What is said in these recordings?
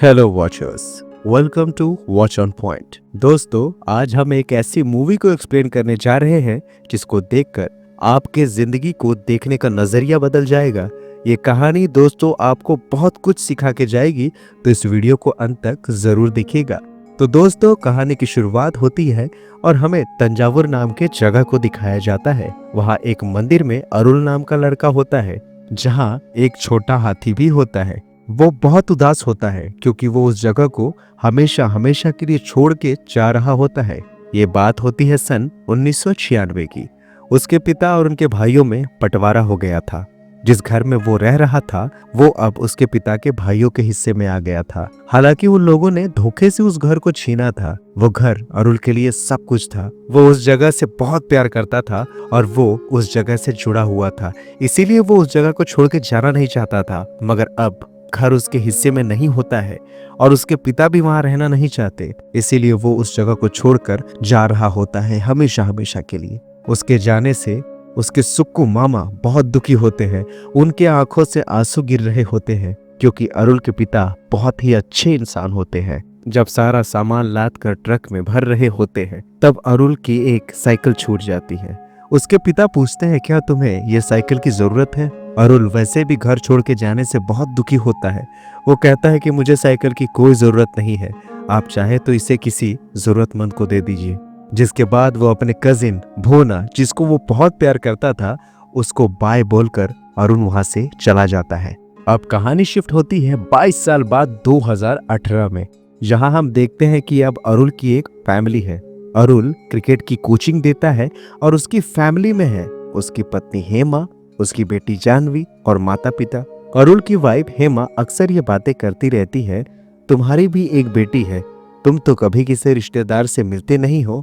Hello watchers, welcome to Watch On Point. दोस्तों, आज हम एक ऐसी मूवी को एक्सप्लेन करने जा रहे हैं जिसको देखकर आपके जिंदगी को देखने का नजरिया बदल जाएगा। ये कहानी दोस्तों आपको बहुत कुछ सिखा के जाएगी, तो इस वीडियो को अंत तक जरूर देखिएगा। तो दोस्तों, कहानी की शुरुआत होती है और हमें तंजावुर नाम के जगह को दिखाया जाता है। वहाँ एक मंदिर में अरुल नाम का लड़का होता है, जहाँ एक छोटा हाथी भी होता है। वो बहुत उदास होता है क्योंकि वो उस जगह को हमेशा हमेशा के लिए छोड़ के जा रहा होता है। ये बात होती है सन 1996 की। उसके पिता और उनके भाइयों में बंटवारा हो गया था। जिस घर में वो रह रहा था वो अब उसके पिता के भाइयों के हिस्से में आ गया था। हालांकि उन लोगों ने धोखे से उस घर को छीना था। वो घर अरुल के लिए सब कुछ था। वो उस जगह से बहुत प्यार करता था और वो उस जगह से जुड़ा हुआ था, इसीलिए वो उस जगह को छोड़ के जाना नहीं चाहता था। मगर अब घर उसके हिस्से में नहीं होता है और उसके पिता भी वहां रहना नहीं चाहते, इसीलिए वो उस जगह को छोड़कर जा रहा होता है हमेशा हमेशा के लिए। उसके जाने से उसके सुक्कू मामा बहुत दुखी होते हैं। उनके आंखों से आंसू गिर रहे होते हैं क्योंकि अरुल के पिता बहुत ही अच्छे इंसान होते हैं। जब सारा सामान लाद कर ट्रक में भर रहे होते हैं तब अरुल की एक साइकिल छूट जाती है। उसके पिता पूछते हैं, क्या तुम्हें ये साइकिल की जरूरत है? अरुल वैसे भी घर छोड़ के जाने से बहुत दुखी होता है। वो कहता है कि मुझे साइकिल की कोई जरूरत नहीं है, आप चाहे तो इसे किसी जरूरतमंद को दे दीजिए। जिसके बाद वो अपने कजिन भोना, जिसको वो बहुत प्यार करता था, उसको बाय बोलकर अरुण वहां से चला जाता है। अब कहानी शिफ्ट होती है 22 साल बाद 2018 में, जहां हम देखते हैं कि अब अरुल की एक फैमिली है। अरुल क्रिकेट की कोचिंग देता है और उसकी फैमिली में है उसकी पत्नी हेमा, उसकी बेटी जानवी और माता पिता। अरुल की वाइफ हेमा अक्सर ये बातें करती रहती है, तुम्हारी भी एक बेटी है, तुम तो कभी किसी रिश्तेदार से मिलते नहीं हो,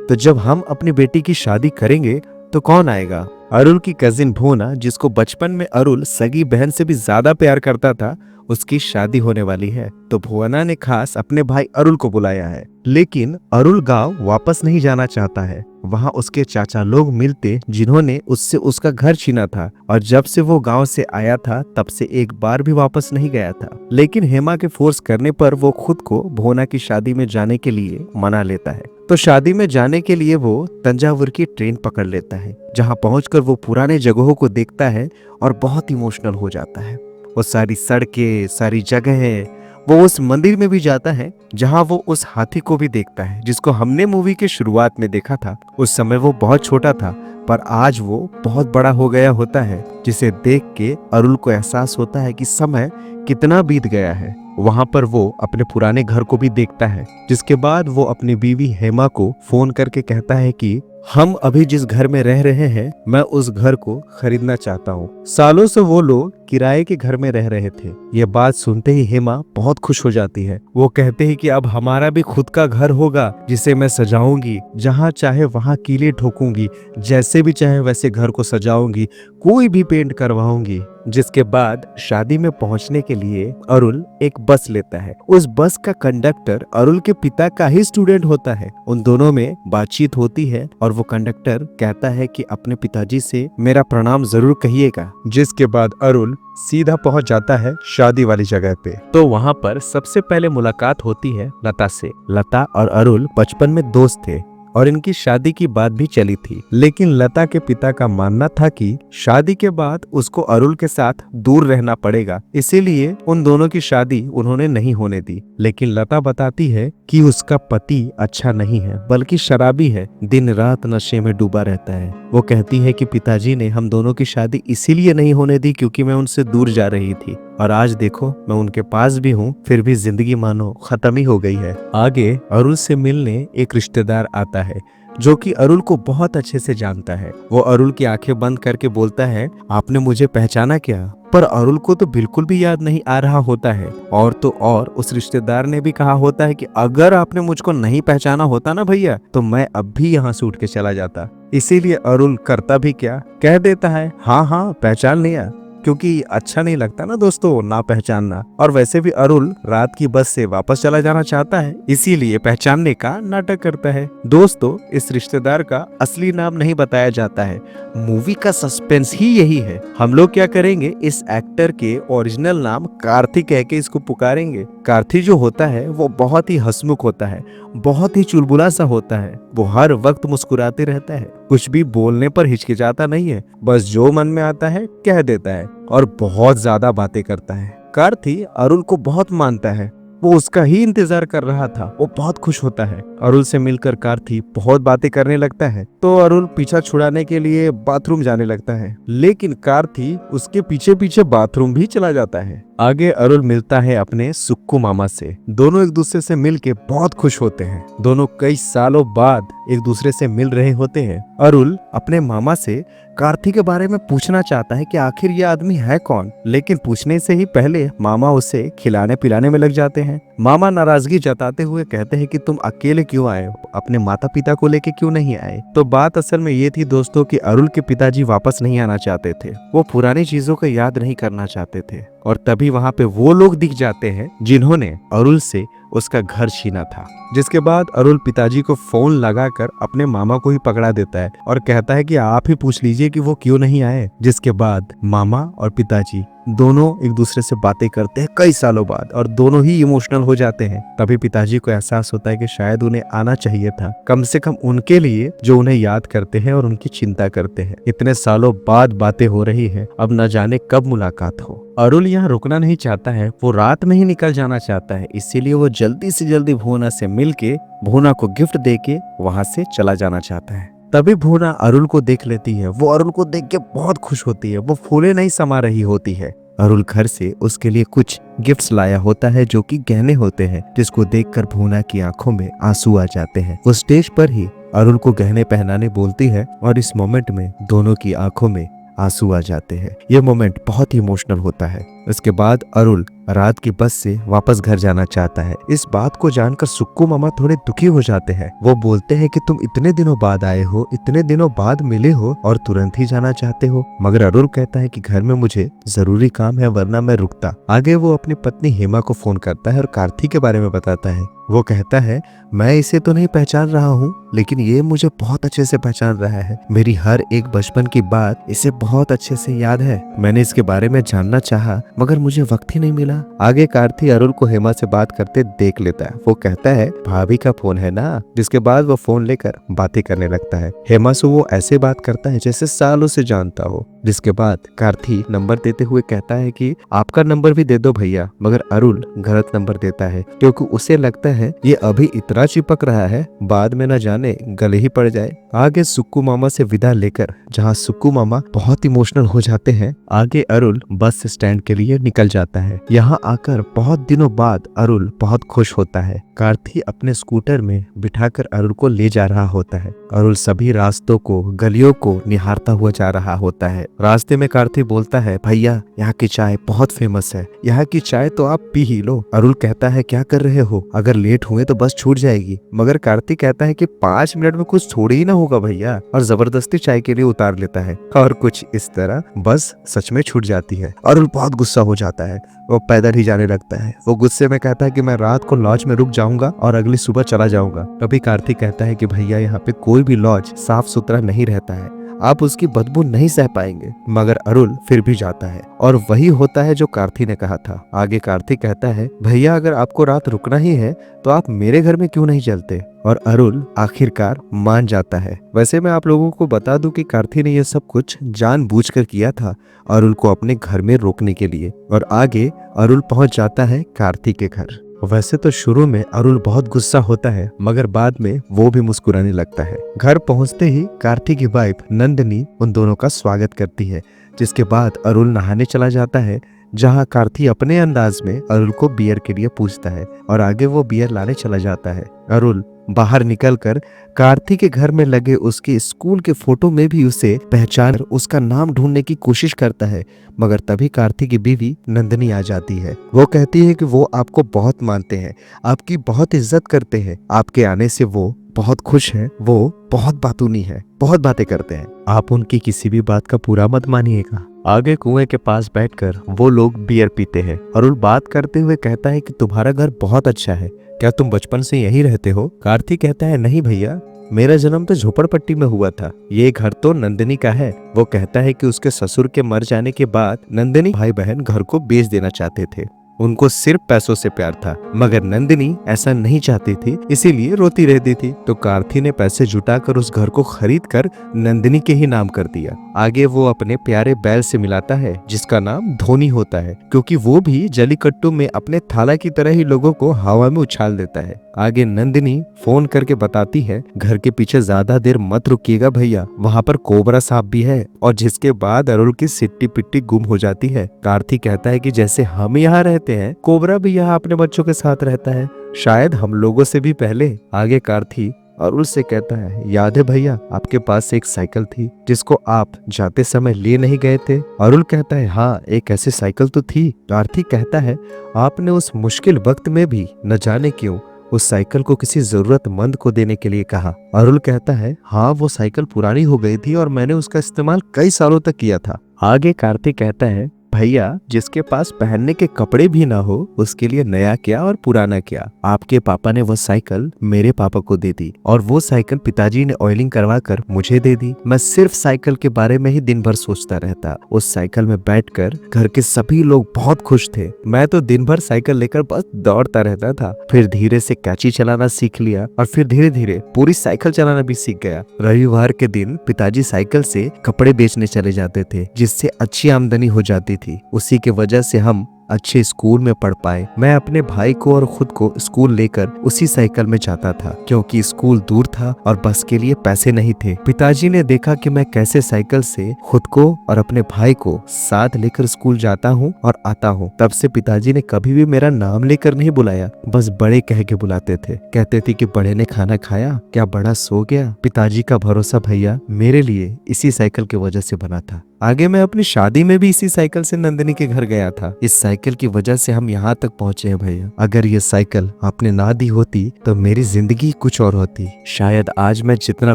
तो जब हम अपनी बेटी की शादी करेंगे तो कौन आएगा? अरुल की कजिन भोना, जिसको बचपन में अरुल सगी बहन से भी ज्यादा प्यार करता था, उसकी शादी होने वाली है, तो भुवना ने खास अपने भाई अरुल को बुलाया है। लेकिन अरुल गांव वापस नहीं जाना चाहता है। वहां उसके चाचा लोग मिलते जिन्होंने उससे उसका घर छीना था, और जब से वो गांव से आया था तब से एक बार भी वापस नहीं गया था। लेकिन हेमा के फोर्स करने पर वो खुद को भोना की शादी में जाने के लिए मना लेता है। तो शादी में जाने के लिए वो तंजावुर की ट्रेन पकड़ लेता है, जहां पहुंचकर वो पुराने जगहों को देखता है और बहुत इमोशनल हो जाता है। वो सारी सड़कें, सारी जगहें, वो उस मंदिर में भी जाता है जहां वो उस हाथी को भी देखता है जिसको हमने मूवी के शुरुआत में देखा था। उस समय वो बहुत छोटा था पर आज वो बहुत बड़ा हो गया होता है, जिसे देख के अरुल को एहसास होता है कि समय कितना बीत गया है। वहां पर वो अपने पुराने घर को भी देखता है, जिसके बाद वो अपनी बीवी हेमा को फोन करके कहता है कि हम अभी जिस घर में रह रहे हैं मैं उस घर को खरीदना चाहता हूँ। सालों से वो लोग किराए के घर में रह रहे थे। ये बात सुनते ही हेमा बहुत खुश हो जाती है। वो कहते हैं कि अब हमारा भी खुद का घर होगा जिसे मैं सजाऊंगी, जहाँ चाहे वहाँ कीले ठोकूंगी, जैसे भी चाहे वैसे घर को सजाऊंगी, कोई भी पेंट करवाऊंगी। जिसके बाद शादी में पहुंचने के लिए अरुल एक बस लेता है। उस बस का कंडक्टर अरुल के पिता का ही स्टूडेंट होता है। उन दोनों में बातचीत होती है और वो कंडक्टर कहता है कि अपने पिताजी से मेरा प्रणाम जरूर कहिएगा। जिसके बाद अरुल सीधा पहुंच जाता है शादी वाली जगह पे। तो वहां पर सबसे पहले मुलाकात होती है लता से। लता और अरुल बचपन में दोस्त थे और इनकी शादी की बात भी चली थी, लेकिन लता के पिता का मानना था कि शादी के बाद उसको अरुल के साथ दूर रहना पड़ेगा, इसीलिए उन दोनों की शादी उन्होंने नहीं होने दी। लेकिन लता बताती है कि उसका पति अच्छा नहीं है बल्कि शराबी है, दिन रात नशे में डूबा रहता है। वो कहती है कि पिताजी ने हम दोनों की शादी इसीलिए नहीं होने दी क्योंकि मैं उनसे दूर जा रही थी, और आज देखो मैं उनके पास भी हूँ, फिर भी जिंदगी मानो खत्म ही हो गई है। आगे अरुल से मिलने एक रिश्तेदार आता है जो कि अरुल को बहुत अच्छे से जानता है। वो अरुल की आंखें बंद करके बोलता है, आपने मुझे पहचाना क्या? पर अरुल को तो बिल्कुल भी याद नहीं आ रहा होता है। और तो और उस रिश्तेदार ने भी कहा होता है कि अगर आपने मुझको नहीं पहचाना होता ना भैया, तो मैं अब भी यहाँ से उठ के चला जाता। इसीलिए अरुल करता भी क्या, कह देता है हाँ हाँ पहचान लिया। क्योंकि अच्छा नहीं लगता ना दोस्तों ना पहचानना। और वैसे भी अरुल रात की बस से वापस चला जाना चाहता है, इसीलिए पहचानने का नाटक करता है। दोस्तों इस रिश्तेदार का असली नाम नहीं बताया जाता है, मूवी का सस्पेंस ही यही है। हम लोग क्या करेंगे, इस एक्टर के ओरिजिनल नाम कार्तिक कह के इसको पुकारेंगे। कार्तिक जो होता है वो बहुत ही हंसमुख होता है, बहुत ही चुलबुला सा होता है। वो हर वक्त मुस्कुराते रहता है, कुछ भी बोलने पर हिचकिचाता नहीं है, बस जो मन में आता है कह देता है और बहुत ज्यादा बातें करता है। कार्तिक अरुल को बहुत मानता है, वो उसका ही इंतजार कर रहा था। वो बहुत खुश होता है। अरुल से मिलकर कार्तिक बहुत बातें करने लगता है, तो अरुल पीछा छुड़ाने के लिए बाथरूम जाने लगता है, लेकिन कार्तिक उसके पीछे पीछे बाथरूम भी चला जाता है। आगे अरुल मिलता है अपने सुक्कू मामा से। दोनों एक दूसरे से मिलके बहुत खुश होते हैं। दोनों कई सालों बाद एक दूसरे से मिल रहे होते हैं। अरुल अपने मामा से कार्तिक के बारे में पूछना चाहता है कि आखिर ये आदमी है कौन, लेकिन पूछने से ही पहले मामा उसे खिलाने पिलाने में लग जाते हैं। मामा नाराजगी जताते हुए कहते हैं कि तुम अकेले क्यों आए हो, अपने माता पिता को लेके क्यों नहीं आए। तो बात असल में ये थी दोस्तों कि अरुल के पिताजी वापस नहीं आना चाहते थे, वो पुरानी चीजों को याद नहीं करना चाहते थे। और तभी वहां पे वो लोग दिख जाते हैं जिन्होंने अरुल से उसका घर छीना था। जिसके बाद अरुल पिताजी को फोन लगाकर अपने मामा को ही पकड़ा देता है और कहता है कि आप ही पूछ लीजिए कि वो क्यों नहीं आए। जिसके बाद मामा और पिताजी दोनों एक दूसरे से बातें करते हैं कई सालों बाद और दोनों ही इमोशनल हो जाते हैं। तभी पिताजी को एहसास होता है कि शायद उन्हें आना चाहिए था, कम से कम उनके लिए जो उन्हें याद करते हैं और उनकी चिंता करते हैं। इतने सालों बाद बातें हो रही है, अब न जाने कब मुलाकात हो। अरुल यहाँ रुकना नहीं चाहता है, वो रात में ही निकल जाना चाहता है, इसीलिए वो जल्दी से जल्दी भुवना से मिलके भुवना को गिफ्ट देके वहां से चला जाना चाहता है। तभी भुवना अरुल को देख लेती है। वो अरुल को देख के बहुत खुश होती है, वो फूले नहीं समा रही होती है। अरुल घर से उसके लिए कुछ गिफ्ट्स लाया होता है जो कि गहने होते हैं, जिसको देखकर भुवना की आंखों में आंसू आ जाते हैं। वो स्टेज पर ही अरुल को गहने पहनाने बोलती है और इस मोमेंट में दोनों की आंखों में आंसू आ जाते हैं। ये मोमेंट बहुत ही इमोशनल होता है। इसके बाद अरुल रात की बस से वापस घर जाना चाहता है। इस बात को जानकर सुक्कू मामा थोड़े दुखी हो जाते हैं। वो बोलते हैं कि तुम इतने दिनों बाद आए हो, इतने दिनों बाद मिले हो और तुरंत ही जाना चाहते हो। मगर अरुल कहता है कि घर में मुझे जरूरी काम है, वरना मैं रुकता। आगे वो अपनी पत्नी हेमा को फोन करता है और कार्तिक के बारे में बताता है। वो कहता है मैं इसे तो नहीं पहचान रहा हूँ, लेकिन ये मुझे बहुत अच्छे से पहचान रहा है। मेरी हर एक बचपन की बात इसे बहुत अच्छे से याद है। मैंने इसके बारे में जानना चाहा, मगर मुझे वक्त ही नहीं मिला। आगे कार्तिक अरुल को हेमा से बात करते देख लेता है। वो कहता है भाभी का फोन है ना। जिसके बाद वो फोन लेकर बातें करने लगता है। हेमा से वो ऐसे बात करता है जैसे सालों से जानता हो। जिसके बाद कार्तिक नंबर देते हुए कहता है कि आपका नंबर भी दे दो भैया, मगर अरुल गलत नंबर देता है क्योंकि उसे लगता है ये अभी इतना चिपक रहा है, बाद में न जाने गले ही पड़ जाए। आगे सुक्कू मामा से विदा लेकर जहाँ सुक्कू मामा बहुत इमोशनल हो जाते हैं, आगे अरुल बस स्टैंड के लिए निकल जाता है। यहाँ आकर बहुत दिनों बाद अरुल बहुत खुश होता है। कार्तिक अपने स्कूटर में बिठाकर अरुल को ले जा रहा होता है। अरुल सभी रास्तों को, गलियों को निहारता हुआ जा रहा होता है। रास्ते में कार्तिक बोलता है भैया यहाँ की चाय बहुत फेमस है, यहाँ की चाय तो आप पी ही लो। अरुल कहता है क्या कर रहे हो, अगर लेट हुए तो बस छूट जाएगी। मगर कार्तिक कहता है कि 5 मिनट में कुछ थोड़ी ही ना होगा भैया, और जबरदस्ती चाय के लिए उतार लेता है और कुछ इस तरह बस सच में छूट जाती है। अरुल बहुत गुस्सा हो जाता है, वो पैदल ही जाने लगता है। वो गुस्से में कहता है कि मैं रात को लॉज में रुक जाऊंगा और अगली सुबह चला जाऊंगा। तभी कार्तिक कहता है कि भैया यहाँ पे कोई भी लॉज साफ सुथरा नहीं रहता है, आप उसकी बदबू नहीं सह पाएंगे। मगर अरुल फिर भी जाता है और वही होता है जो कार्तिक ने कहा था। आगे कार्तिक कहता है भैया अगर आपको रात रुकना ही है तो आप मेरे घर में क्यों नहीं चलते, और अरुल आखिरकार मान जाता है। वैसे मैं आप लोगों को बता दूं कि कार्तिक ने यह सब कुछ जानबूझकर किया था अरुल को अपने घर में रोकने के लिए। और आगे अरुल पहुंच जाता है कार्तिक के घर। वैसे तो शुरू में अरुल बहुत गुस्सा होता है, मगर बाद में वो भी मुस्कुराने लगता है। घर पहुंचते ही कार्तिक की वाइफ नंदिनी उन दोनों का स्वागत करती है। जिसके बाद अरुल नहाने चला जाता है, जहां कार्तिक अपने अंदाज में अरुल को बियर के लिए पूछता है और आगे वो बियर लाने चला जाता है। अरुल बाहर निकलकर कार्तिक के घर में लगे उसके स्कूल के फोटो में भी उसे पहचान कर उसका नाम ढूंढने की कोशिश करता है, मगर तभी कार्तिक की बीवी नंदिनी आ जाती है। वो कहती है कि वो आपको बहुत मानते हैं, आपकी बहुत इज्जत करते हैं, आपके आने से वो बहुत खुश हैं, वो बहुत बातूनी है, बहुत बातें करते हैं, आप उनकी किसी भी बात का पूरा मत मानिएगा। आगे कुएं के पास बैठकर वो लोग बियर पीते हैं। अरुल बात करते हुए कहता है कि तुम्हारा घर बहुत अच्छा है, क्या तुम बचपन से यहीं रहते हो? कार्तिक कहता है नहीं भैया, मेरा जन्म तो झोपड़पट्टी में हुआ था, ये घर तो नंदिनी का है। वो कहता है कि उसके ससुर के मर जाने के बाद नंदिनी भाई बहन घर को बेच देना चाहते थे, उनको सिर्फ पैसों से प्यार था, मगर नंदिनी ऐसा नहीं चाहती थी, इसीलिए रोती रहती थी। तो कार्ति ने पैसे जुटाकर उस घर को खरीद कर नंदिनी के ही नाम कर दिया। आगे वो अपने प्यारे बैल से मिलाता है जिसका नाम धोनी होता है, क्योंकि वो भी जलीकट्टू में अपने थाला की तरह ही लोगों को हवा में उछाल देता है। आगे नंदिनी फोन करके बताती है घर के पीछे ज्यादा देर मत रुकिएगा भैया, वहाँ पर कोबरा सांप भी है। और जिसके बाद अरुल की सिट्टी पिट्टी गुम हो जाती है। कार्तिक कहता है कि जैसे हम यहाँ रहते हैं, कोबरा भी यहाँ अपने बच्चों के साथ रहता है, शायद हम लोगों से भी पहले। आगे कार्तिक अरुल से कहता है याद है भैया, आपके पास एक साइकिल थी जिसको आप जाते समय ले नहीं गए थे? अरुल कहता है हाँ, एक ऐसी साइकिल तो थी। कार्तिक कहता है आपने उस मुश्किल वक्त में भी न जाने क्यों उस साइकिल को किसी जरूरतमंद को देने के लिए कहा। अरुल कहता है हाँ, वो साइकिल पुरानी हो गई थी और मैंने उसका इस्तेमाल कई सालों तक किया था। आगे कार्तिक कहता है भैया, जिसके पास पहनने के कपड़े भी ना हो उसके लिए नया क्या और पुराना क्या। आपके पापा ने वो साइकिल मेरे पापा को दे दी और वो साइकिल पिताजी ने ऑयलिंग करवा कर मुझे दे दी। मैं सिर्फ साइकिल के बारे में ही दिन भर सोचता रहता। उस साइकिल में बैठकर घर के सभी लोग बहुत खुश थे। मैं तो दिन भर साइकिल लेकर बस दौड़ता रहता था। फिर धीरे से कैची चलाना सीख लिया और फिर धीरे धीरे पूरी साइकिल चलाना भी सीख गया। रविवार के दिन पिताजी साइकिल से कपड़े बेचने चले जाते थे, जिससे अच्छी आमदनी हो जाती थी। उसी के वजह से हम अच्छे स्कूल में पढ़ पाए। मैं अपने भाई को और खुद को स्कूल लेकर उसी साइकिल में जाता था, क्योंकि स्कूल दूर था और बस के लिए पैसे नहीं थे। पिताजी ने देखा कि मैं कैसे साइकिल से खुद को और अपने भाई को साथ लेकर स्कूल जाता हूँ और आता हूँ। तब से पिताजी ने कभी भी मेरा नाम लेकर नहीं बुलाया, बस बड़े कह के बुलाते थे। कहते थे कि बड़े ने खाना खाया, क्या बड़ा सो गया। पिताजी का भरोसा भैया मेरे लिए इसी साइकिल की वजह से बना था। आगे मैं अपनी शादी में भी इसी साइकिल से नंदिनी के घर गया था। इस साइकिल की वजह से हम यहाँ तक पहुँचे हैं भैया। अगर ये साइकिल आपने ना दी होती तो मेरी जिंदगी कुछ और होती। शायद आज मैं जितना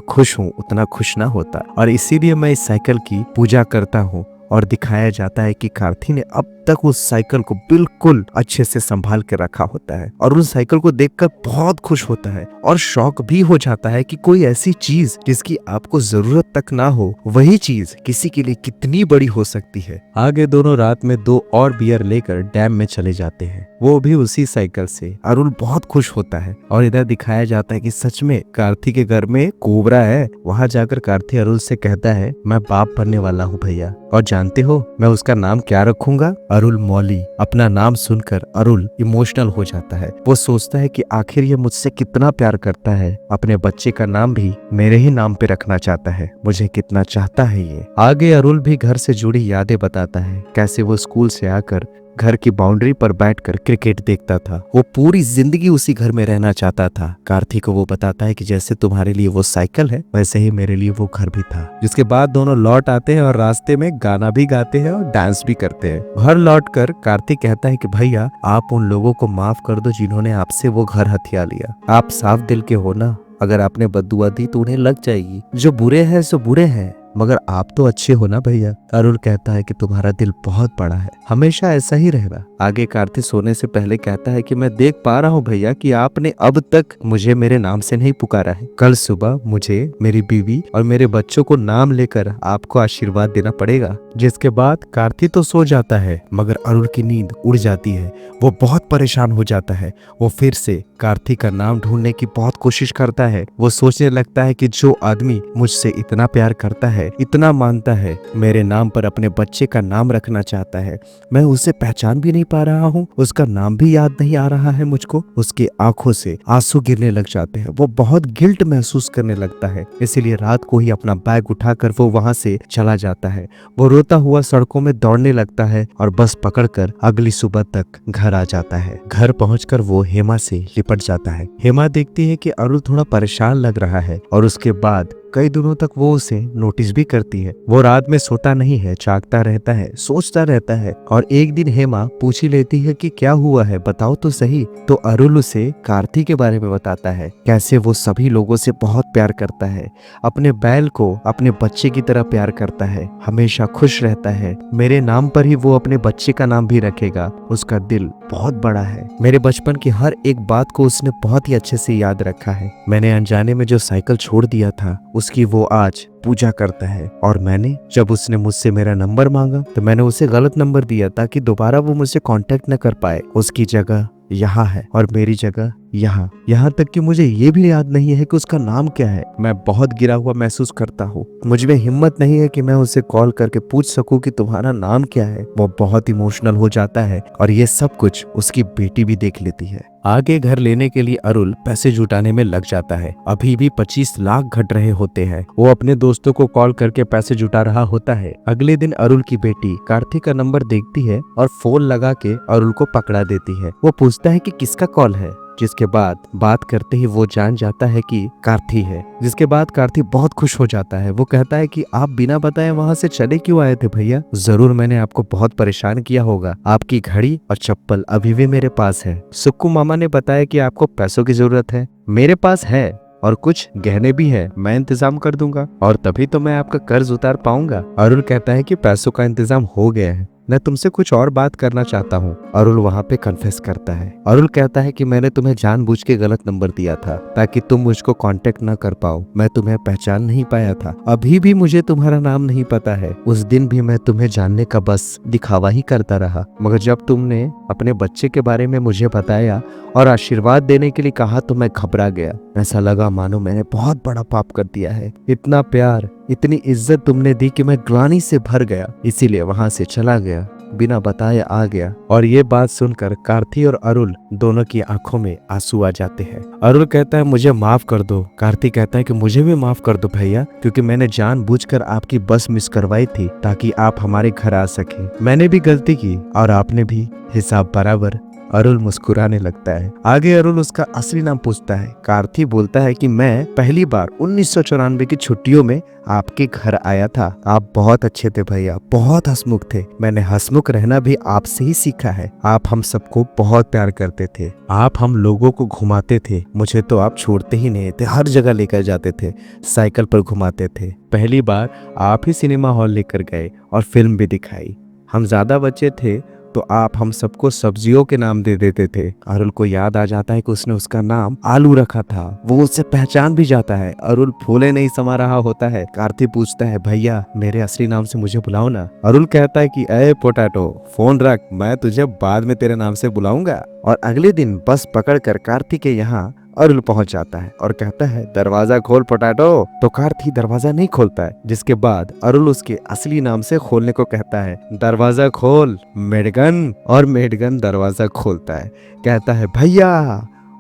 खुश हूँ उतना खुश ना होता, और इसीलिए मैं इस साइकिल की पूजा करता हूँ। और दिखाया जाता है कि कार्ति ने अब तक उस साइकिल को बिल्कुल अच्छे से संभाल के रखा होता है और उस साइकिल को देखकर बहुत खुश होता है और शौक भी हो जाता है कि कोई ऐसी चीज जिसकी आपको जरूरत तक ना हो, वही चीज किसी के लिए कितनी बड़ी हो सकती है। आगे दोनों रात में 2 और बियर लेकर डैम में चले जाते हैं, वो भी उसी साइकिल से। अरुल बहुत खुश होता है और इधर दिखाया जाता है कि सच में कार्ति के घर में कोबरा है। वहां जाकर कार्ति अरुल से कहता है मैं बाप बनने वाला हूँ भैया, और जानते हो मैं उसका नाम क्या रखूंगा? अरुल मौली। अपना नाम सुनकर अरुल इमोशनल हो जाता है। वो सोचता है कि आखिर ये मुझसे कितना प्यार करता है, अपने बच्चे का नाम भी मेरे ही नाम पे रखना चाहता है, मुझे कितना चाहता है ये। आगे अरुल भी घर से जुड़ी यादें बताता है, कैसे वो स्कूल से आकर घर की बाउंड्री पर बैठकर क्रिकेट देखता था। वो पूरी जिंदगी उसी घर में रहना चाहता था। कार्तिक को वो बताता है कि जैसे तुम्हारे लिए वो साइकिल है, वैसे ही मेरे लिए वो घर भी था। जिसके बाद दोनों लौट आते हैं और रास्ते में गाना भी गाते हैं और डांस भी करते हैं। घर लौटकर कार्तिक कहता है कि भैया, आप उन लोगों को माफ कर दो जिन्होंने आपसे वो घर हथिया लिया। आप साफ दिल के हो ना, अगर आपने बद्दुआ दी तो उन्हें लग जाएगी। जो बुरे हैं सो बुरे हैं, मगर आप तो अच्छे हो ना भैया। अरुल कहता है कि तुम्हारा दिल बहुत बड़ा है, हमेशा ऐसा ही रहेगा। आगे कार्तिक सोने से पहले कहता है कि मैं देख पा रहा हूँ भैया कि आपने अब तक मुझे मेरे नाम से नहीं पुकारा है। कल सुबह मुझे, मेरी बीवी और मेरे बच्चों को नाम लेकर आपको आशीर्वाद देना पड़ेगा। जिसके बाद कार्तिक तो सो जाता है, मगर अरुल की नींद उड़ जाती है। वो बहुत परेशान हो जाता है। वो फिर से कार्तिक का नाम ढूंढने की बहुत कोशिश करता है। वो सोचने लगता है कि जो आदमी मुझसे इतना प्यार करता है, इतना मानता है, मेरे नाम पर अपने बच्चे का नाम रखना चाहता है, मैं उसे पहचान भी नहीं पा रहा हूँ, उसका नाम भी याद नहीं आ रहा है मुझको। उसकी आंखों से आंसू गिरने लग जाते हैं। वो बहुत गिल्ट महसूस करने लगता है, इसीलिए रात को ही अपना बैग उठाकर वो वहां से चला जाता है। वो रोता हुआ सड़कों में दौड़ने लगता है और बस पकड़कर अगली सुबह तक घर आ जाता है। घर पहुंचकर वो हेमा से लिपट जाता है। हेमा देखती है कि अरुल थोड़ा परेशान लग रहा है और उसके बाद कई दिनों तक वो उसे नोटिस भी करती है। वो रात में सोता नहीं है, जागता रहता है, सोचता रहता है। और एक दिन हेमा पूछ ही लेती है कि क्या हुआ है, बताओ तो सही। तो अरुल उसे कार्ति के बारे में बताता है, कैसे वो सभी लोगों से बहुत प्यार करता है, अपने बैल को अपने बच्चे की तरह प्यार करता है, हमेशा खुश रहता है। मेरे नाम पर ही वो अपने बच्चे का नाम भी रखेगा। उसका दिल बहुत बड़ा है। मेरे बचपन की हर एक बात को उसने बहुत ही अच्छे से याद रखा है। मैंने अनजाने में जो साइकिल छोड़ दिया था उसकी वो आज पूजा करता है। और मैंने जब उसने मुझसे मेरा नंबर मांगा तो मैंने उसे गलत नंबर दिया ताकि दोबारा वो मुझसे कांटेक्ट न कर पाए। उसकी जगह यहाँ है और मेरी जगह यहाँ तक कि मुझे ये भी याद नहीं है कि उसका नाम क्या है। मैं बहुत गिरा हुआ महसूस करता हूँ। मुझ में हिम्मत नहीं है कि मैं उसे कॉल करके पूछ सकूं कि तुम्हारा नाम क्या है। वो बहुत इमोशनल हो जाता है और ये सब कुछ उसकी बेटी भी देख लेती है। आगे घर लेने के लिए अरुल पैसे जुटाने में लग जाता है। अभी भी 25 लाख घट रहे होते हैं। वो अपने दोस्तों को कॉल करके पैसे जुटा रहा होता है। अगले दिन अरुल की बेटी कार्तिक का नंबर देखती है और फोन लगा के अरुल को पकड़ा देती है। वो पूछता है कि किसका कॉल है, जिसके बाद बात करते ही वो जान जाता है कि कार्ति है। जिसके बाद कार्ति बहुत खुश हो जाता है। वो कहता है कि आप बिना बताए वहां से चले क्यों आए थे भैया? जरूर मैंने आपको बहुत परेशान किया होगा। आपकी घड़ी और चप्पल अभी भी मेरे पास है। सुक्कू मामा ने बताया कि आपको पैसों की जरूरत है। मेरे पास है और कुछ गहने भी है, मैं इंतजाम कर दूंगा और तभी तो मैं आपका कर्ज उतार पाऊंगा। अरुल कहता है कि पैसों का इंतजाम हो गया है, मैं तुमसे कुछ और बात करना चाहता हूँ। अरुल वहाँ पे कन्फेस करता है। अरुल कहता है कि मैंने तुम्हें जानबूझ के गलत नंबर दिया था ताकि तुम मुझको कांटेक्ट ना कर पाओ। मैं तुम्हें पहचान नहीं पाया था। अभी भी मुझे तुम्हारा नाम नहीं पता है। उस दिन भी मैं तुम्हें जानने का बस दिखावा ही करता रहा, मगर जब तुमने अपने बच्चे के बारे में मुझे बताया और आशीर्वाद देने के लिए कहा तो मैं घबरा गया। ऐसा लगा मानो मैंने बहुत बड़ा पाप कर दिया है। इतना प्यार, इतनी इज्जत तुमने दी कि मैं ग्लानि से भर गया, इसीलिए वहां से चला गया, बिना बताए आ गया। और ये बात सुनकर कार्ति और अरुल दोनों की आंखों में आंसू आ जाते हैं। अरुल कहता है मुझे माफ कर दो। कार्ति कहता है कि मुझे भी माफ कर दो भैया, क्योंकि मैंने जानबूझकर आपकी बस मिस करवाई थी ताकि आप हमारे घर आ सके। मैंने भी गलती की और आपने भी, हिसाब बराबर। अरुल मुस्कुराने लगता है। आगे अरुल उसका असली नाम पूछता है। कार्ति बोलता है कि मैं पहली बार 1994 की छुट्टियों में आपके घर आया था। आप बहुत अच्छे थे भैया, बहुत हंसमुख थे। मैंने हंसमुख रहना भी आपसे ही सीखा है। आप हम सबको बहुत प्यार करते थे। आप हम लोगों को घुमाते थे। मुझे तो आप छोड़ते ही नहीं थे, हर जगह लेकर जाते थे, साइकिल पर घुमाते थे। पहली बार आप ही सिनेमा हॉल लेकर गए और फिल्म भी दिखाई। हम ज्यादा बच्चे थे तो आप हम सबको सब्जियों के नाम दे देते थे। अरुल को याद आ जाता है कि उसने उसका नाम आलू रखा था। वो उससे पहचान भी जाता है। अरुल फूले नहीं समा रहा होता है। कार्ति पूछता है भैया मेरे असली नाम से मुझे बुलाओ ना। अरुल कहता है कि ए पोटैटो, फोन रख, मैं तुझे बाद में तेरे नाम से बुलाऊंगा। और अगले दिन बस पकड़कर कार्ति के यहाँ अरुल पहुंच जाता है और कहता है दरवाजा खोल पोटैटो। तो कार्ति दरवाजा नहीं खोलता है। जिसके बाद अरुल उसके असली नाम से खोलने को कहता है, दरवाजा खोल मेडगन। और मेडगन दरवाजा खोलता है, कहता है भैया,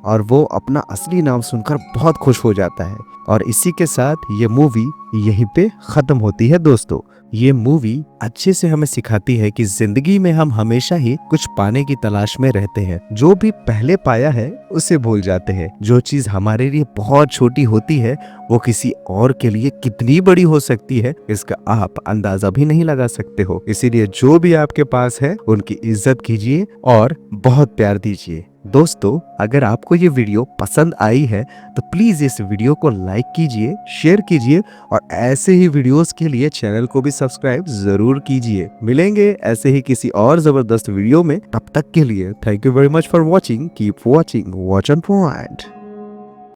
और वो अपना असली नाम सुनकर बहुत खुश हो जाता है। और इसी के साथ ये मूवी यहीं पे खत्म होती है। दोस्तों, ये मूवी अच्छे से हमें सिखाती है कि जिंदगी में हम हमेशा ही कुछ पाने की तलाश में रहते हैं। जो भी पहले पाया है उसे भूल जाते हैं। जो चीज हमारे लिए बहुत छोटी होती है वो किसी और के लिए कितनी बड़ी हो सकती है, इसका आप अंदाजा भी नहीं लगा सकते हो। इसीलिए जो भी आपके पास है उनकी इज्जत कीजिए और बहुत प्यार दीजिए। दोस्तों, अगर आपको ये वीडियो पसंद आई है तो प्लीज इस वीडियो को लाइक कीजिए, शेयर कीजिए और ऐसे ही वीडियोस के लिए चैनल को भी सब्सक्राइब जरूर कीजिए। मिलेंगे ऐसे ही किसी और जबरदस्त वीडियो में। तब तक के लिए thank you very much for watching. Keep watching watch On point.